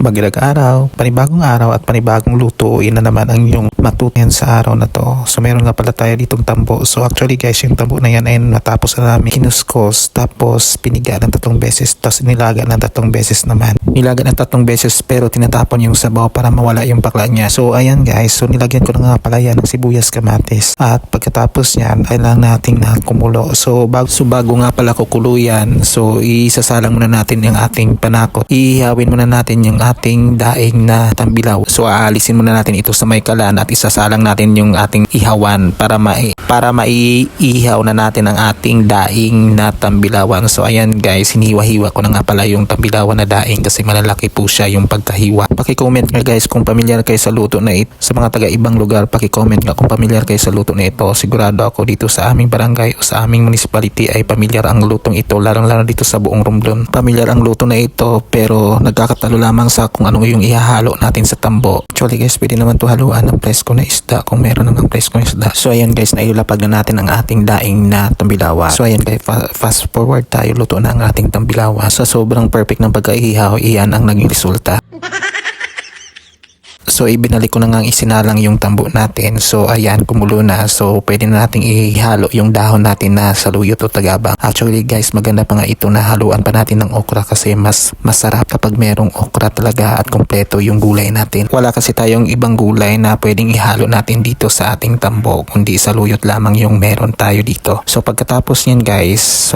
Magilag araw, panibagong araw at panibagong lutuin na naman ang inyong matutunan sa araw na to. So meron nga pala tayo ditong tambo. So actually guys, yung tambo na yan ay natapos na namin kinuskos, tapos piniga ng 3 beses, tapos nilaga ng 3 beses naman. Nilaga ng 3 beses pero tinatapon yung sabaw para mawala yung bakla niya. So ayan guys, so nilagyan ko na nga pala yan ng sibuyas, kamatis. At pagkatapos yan, kailangan nating na kumulo. So bago nga pala kukulo yan, so isasalang muna natin yung ating panakot. Ihawin muna natin yung ating daing na tambilaw. So aalisin muna natin ito sa may kalan at isasalang natin yung ating ihawan para maiihaw na natin ang ating daing na tambilawan. So ayan guys, hiniwa-hiwa ko na nga pala yung tambilawan na daing kasi malalaki po siya yung pagkahiwa. Paki-comment nga guys kung pamilyar kayo sa luto na ito. Sa mga taga ibang lugar, paki-comment nga kung pamilyar kayo sa luto na ito. Sigurado ako dito sa aming barangay o sa aming municipality ay pamilyar ang lutong ito, lalo dito sa buong Romblon. Pamilyar ang luto na ito pero nagkakatalo lamang sa kung ano yung ihahalo natin sa tambo. Actually guys, pwede naman to haluan ng presko na isda kung meron namang presko na isda. So ayan guys, nailapag na natin ang ating daing na tambilawa. So ayan guys, fast forward tayo, luto na ang ating tambilawa. Sa sobrang perfect ng pagkaihaw, iyan ang naging resulta. So ibinalik ko na nga isinalang yung tambo natin. So ayan, kumulo na. So pwede na nating ihalo yung dahon natin na saluyot o tagabang. Actually guys, maganda pa nga ito na haluan pa natin ng okra kasi mas masarap kapag merong okra talaga at kompleto yung gulay natin. Wala kasi tayong ibang gulay na pwedeng ihalo natin dito sa ating tambo, kundi saluyot lamang yung meron tayo dito. So pagkatapos yan guys,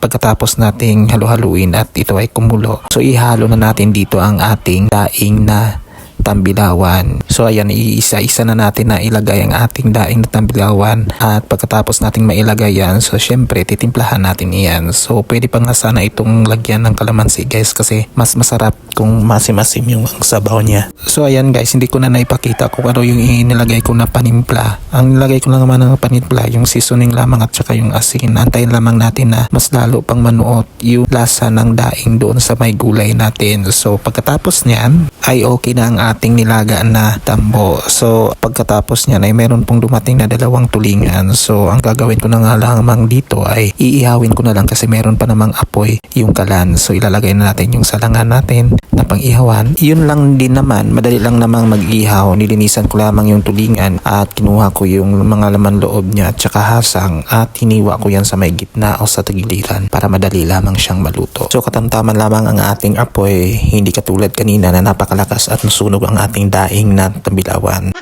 pagkatapos nating halu-haluin at ito ay kumulo, so ihalo na natin dito ang ating daing na tambilawan. So ayan, iisa-isa na natin na ilagay ang ating daing na tambilawan at pagkatapos nating mailagay yan, so syempre titimplahan natin iyan. So pwede pa nga sana itong lagyan ng kalamansi guys kasi mas masarap kung masim-masim yung sabaw niya. So ayan guys, hindi ko na naipakita kung ano yung inilagay ko na panimpla. Ang nilagay ko lang naman ng panimpla, yung seasoning lamang at saka yung asin. Antayin lamang natin na mas lalo pang manuot yung lasa ng daing doon sa may gulay natin. So pagkatapos niyan ay okay na ang ating nilaga na tambo. So pagkatapos niyan ay meron pong dumating na 2 tulingan. So ang gagawin ko na nga lamang dito ay iihawin ko na lang kasi meron pa namang apoy yung kalan. So ilalagay na natin yung salangan natin na pang-ihawan. Yun lang din naman, madali lang namang mag-ihaw. Nilinisan ko lamang yung tulingan at kinuha ko yung mga laman loob niya at saka hasang at hiniwa ko yan sa may gitna o sa tagiliran para madali lamang siyang maluto. So katamtaman lamang ang ating apoy, hindi katulad kanina na napakalakas at nasunog ang ating daing na tambilawan.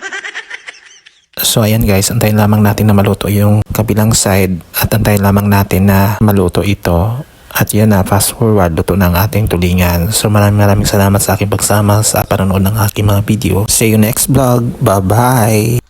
So ayan guys, antayin lamang natin na maluto yung kabilang side at antayin lamang natin na maluto ito. At yan na, fast forward, luto na ang ating tulingan. So maraming salamat sa aking pagsama sa panonood ng aking mga video. See you next vlog. Bye bye!